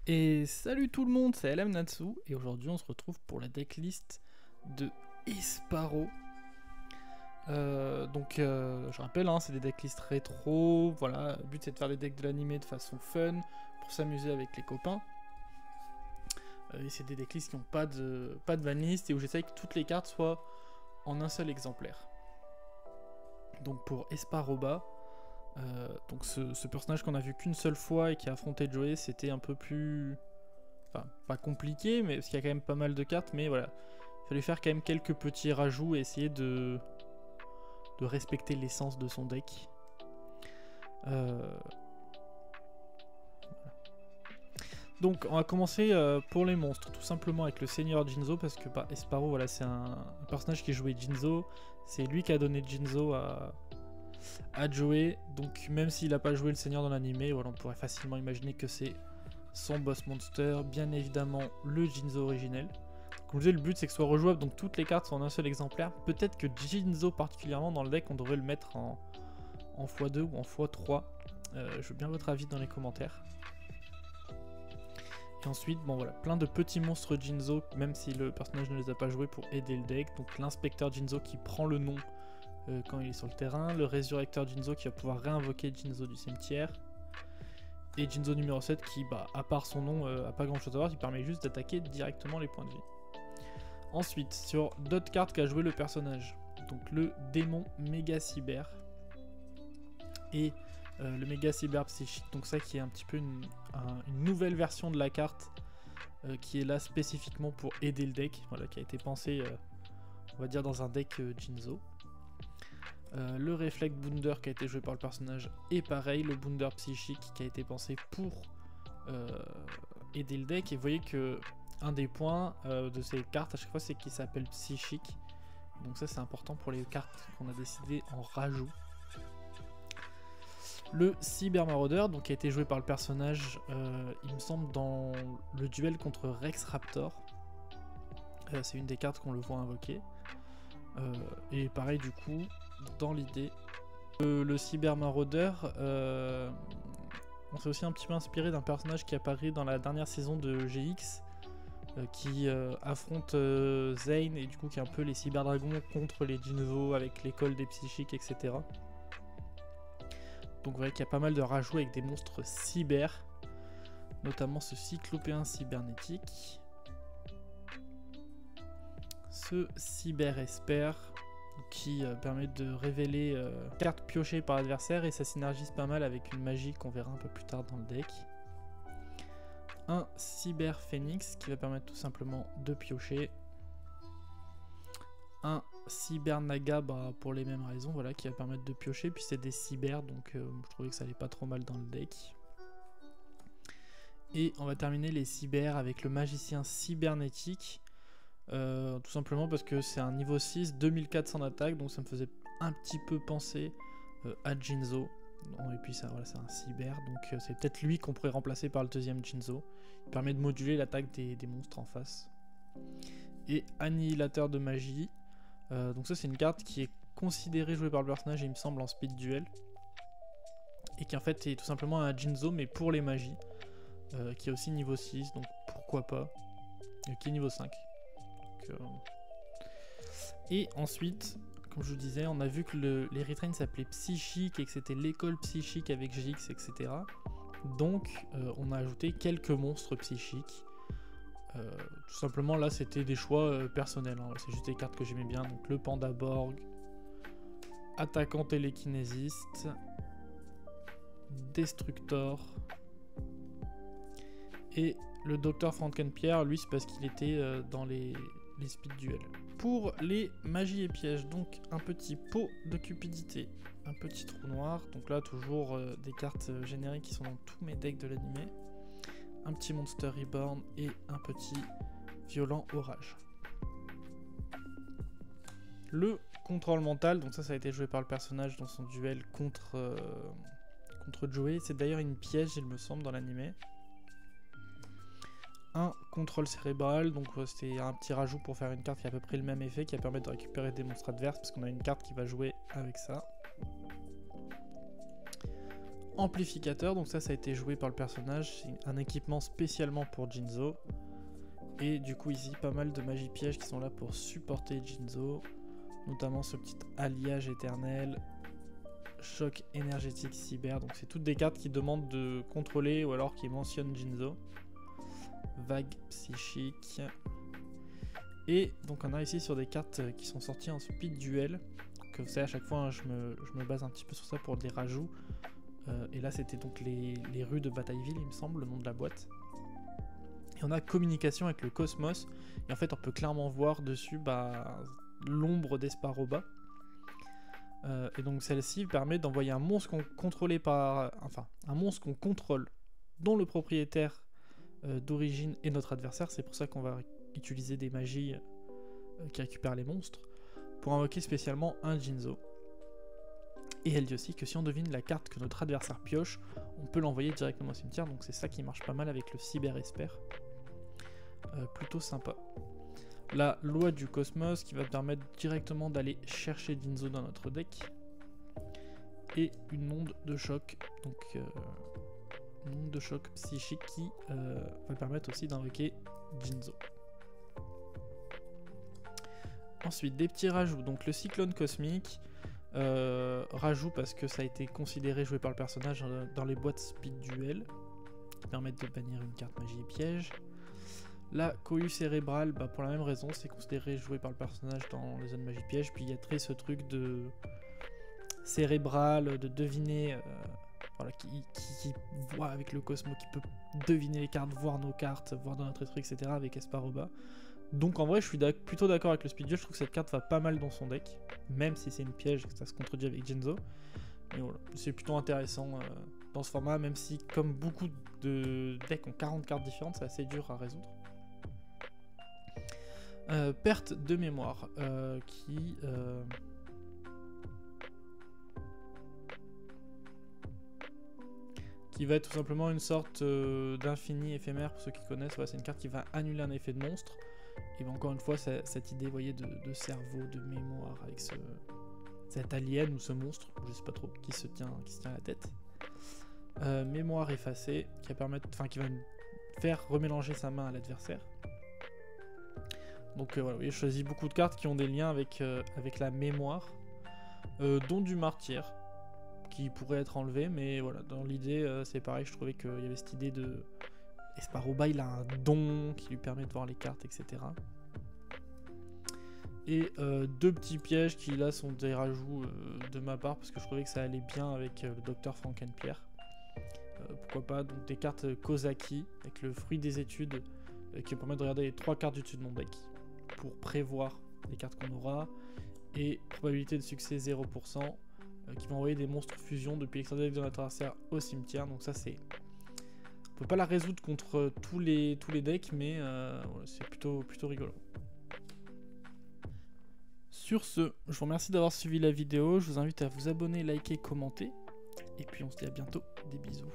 Et salut tout le monde, c'est LM Natsu et aujourd'hui on se retrouve pour la decklist de Esparo. Je rappelle, hein, c'est des decklists rétro, voilà, le but c'est de faire des decks de l'animé de façon fun, pour s'amuser avec les copains. Et c'est des decklists qui n'ont pas de banlist et où j'essaye que toutes les cartes soient en un seul exemplaire. Donc pour Esparoba, ce personnage qu'on a vu qu'une seule fois et qui a affronté Joey, c'était un peu plus... Enfin, pas compliqué, mais parce qu'il y a quand même pas mal de cartes, mais voilà. Il fallait faire quand même quelques petits rajouts et essayer de respecter l'essence de son deck. Voilà. Donc on va commencer pour les monstres, tout simplement avec le Seigneur Jinzo, parce que Esparo, voilà, c'est un personnage qui jouait Jinzo. C'est lui qui a donné Jinzo à Joey, donc même s'il n'a pas joué le Seigneur dans l'animé, voilà, on pourrait facilement imaginer que c'est son boss monster, bien évidemment le Jinzo originel. Comme je disais, le but c'est que ce soit rejouable, donc toutes les cartes sont en un seul exemplaire. Peut-être que Jinzo particulièrement dans le deck, on devrait le mettre en x2 ou en x3. Je veux bien votre avis dans les commentaires. Et ensuite, bon voilà, plein de petits monstres Jinzo, même si le personnage ne les a pas joués pour aider le deck. Donc l'inspecteur Jinzo qui prend le nom quand il est sur le terrain, le résurrecteur Jinzo qui va pouvoir réinvoquer Jinzo du cimetière, et Jinzo numéro 7 qui, à part son nom, a pas grand chose à voir, il permet juste d'attaquer directement les points de vie. Ensuite, sur d'autres cartes qu'a joué le personnage, donc le démon méga cyber et le méga cyber psychique, donc ça qui est un petit peu une nouvelle version de la carte qui est là spécifiquement pour aider le deck, voilà, qui a été pensé, on va dire, dans un deck Jinzo. Le Reflect Bounder qui a été joué par le personnage, et pareil, le Bounder psychique qui a été pensé pour aider le deck. Et vous voyez que un des points de ces cartes à chaque fois, c'est qu'il s'appelle psychique. Donc ça c'est important pour les cartes qu'on a décidé en rajout. Le Cyber Marauder, donc qui a été joué par le personnage, il me semble, dans le duel contre Rex Raptor. C'est une des cartes qu'on le voit invoquer. Et pareil du coup, dans l'idée, le Cyber Marauder, on s'est aussi un petit peu inspiré d'un personnage qui apparaît dans la dernière saison de GX, qui affronte Zane, et du coup qui est un peu les cyberdragons contre les Jinzo avec l'école des psychiques, etc. Donc vous voyez qu'il y a pas mal de rajouts avec des monstres cyber, notamment ce cyclopéen cybernétique, ce cyber esper qui permet de révéler cartes piochées par l'adversaire, et ça synergise pas mal avec une magie qu'on verra un peu plus tard dans le deck. Un cyber phoenix qui va permettre tout simplement de piocher. Un cyber naga pour les mêmes raisons, voilà, qui va permettre de piocher, puis c'est des cyber, donc je trouvais que ça allait pas trop mal dans le deck. Et on va terminer les cyber avec le magicien cybernétique, tout simplement parce que c'est un niveau 6, 2400 d'attaque, donc ça me faisait un petit peu penser à Jinzo. Et puis ça, voilà, c'est un cyber, donc c'est peut-être lui qu'on pourrait remplacer par le deuxième Jinzo. Il permet de moduler l'attaque des monstres en face. Et annihilateur de magie, donc ça c'est une carte qui est considérée jouée par le personnage, il me semble, en speed duel, et qui en fait est tout simplement un Jinzo mais pour les magies, qui est aussi niveau 6, donc pourquoi pas, qui est niveau 5. Et ensuite, comme je vous disais, on a vu que les retrains s'appelaient Psychique et que c'était l'école psychique avec GX, etc. Donc on a ajouté quelques monstres psychiques. Tout simplement là c'était des choix personnels, hein. C'est juste des cartes que j'aimais bien, donc le Pandaborg, attaquant télékinésiste, Destructor, et le Docteur Frankenpierre, lui c'est parce qu'il était dans les speed duels. Pour les magies et pièges, donc un petit pot de cupidité, un petit trou noir, donc là toujours des cartes génériques qui sont dans tous mes decks de l'animé, un petit Monster Reborn et un petit violent orage. Le contrôle mental, donc ça a été joué par le personnage dans son duel contre Joey, c'est d'ailleurs une piège il me semble dans l'animé. Un contrôle cérébral, donc c'était un petit rajout pour faire une carte qui a à peu près le même effet, qui va permettre de récupérer des monstres adverses, parce qu'on a une carte qui va jouer avec ça. Amplificateur, donc ça a été joué par le personnage, c'est un équipement spécialement pour Jinzo. Et du coup ici pas mal de magie pièges qui sont là pour supporter Jinzo, notamment ce petit alliage éternel, choc énergétique cyber, donc c'est toutes des cartes qui demandent de contrôler ou alors qui mentionnent Jinzo. Vague psychique. Et donc on a ici sur des cartes qui sont sorties en speed duel, que vous savez à chaque fois hein, je me base un petit peu sur ça pour des rajouts. Et là c'était donc les rues de Batailleville il me semble, le nom de la boîte. Et on a communication avec le cosmos, et en fait on peut clairement voir dessus l'ombre d'Esparoba. Et donc celle-ci permet d'envoyer un monstre un monstre qu'on contrôle, dont le propriétaire d'origine est notre adversaire. C'est pour ça qu'on va utiliser des magies qui récupèrent les monstres, pour invoquer spécialement un Jinzo. Et elle dit aussi que si on devine la carte que notre adversaire pioche, on peut l'envoyer directement au cimetière, donc c'est ça qui marche pas mal avec le Cyber Esper. Plutôt sympa. La loi du cosmos qui va permettre directement d'aller chercher Jinzo dans notre deck. Et une onde de choc, donc une onde de choc psychique qui va permettre aussi d'invoquer Jinzo. Ensuite des petits rajouts, donc le cyclone cosmique. Rajout parce que ça a été considéré joué par le personnage dans les boîtes speed duel qui permettent de bannir une carte magie et piège. La cohue cérébrale, pour la même raison, c'est considéré joué par le personnage dans les zones magie piège, puis il y a très ce truc de cérébral, de deviner, voilà, qui voit avec le cosmos, qui peut deviner les cartes, voir nos cartes, voir dans notre truc, etc. avec Esparoba. Donc en vrai je suis plutôt d'accord avec le speed duel, je trouve que cette carte va pas mal dans son deck, même si c'est une piège et que ça se contredit avec Jinzo. Mais voilà, c'est plutôt intéressant dans ce format, même si comme beaucoup de decks ont 40 cartes différentes, c'est assez dur à résoudre. Perte de mémoire, qui va être tout simplement une sorte d'infini éphémère pour ceux qui connaissent. Voilà, c'est une carte qui va annuler un effet de monstre. Et encore une fois, cette idée, vous voyez, de cerveau, de mémoire, avec cet alien ou ce monstre, je sais pas trop, qui se tient à la tête. Mémoire effacée, qui va faire remélanger sa main à l'adversaire. Donc voilà, j'ai choisi beaucoup de cartes qui ont des liens avec la mémoire, dont du martyr, qui pourrait être enlevé, mais voilà, dans l'idée, c'est pareil, je trouvais qu'il y avait cette idée de... Esparoba, il a un don qui lui permet de voir les cartes, etc. Et deux petits pièges qui là sont des rajouts de ma part, parce que je trouvais que ça allait bien avec le docteur Frankenpierre. Pourquoi pas, donc des cartes Kozaki, avec le fruit des études, qui permet de regarder les 3 cartes du dessus de mon deck, pour prévoir les cartes qu'on aura, et probabilité de succès 0%, qui va envoyer des monstres fusion depuis l'extérieur de notre adversaire au cimetière, donc ça c'est... On peut pas la résoudre contre tous les decks, mais c'est plutôt rigolo. Sur ce, je vous remercie d'avoir suivi la vidéo, je vous invite à vous abonner, liker, commenter, et puis on se dit à bientôt, des bisous.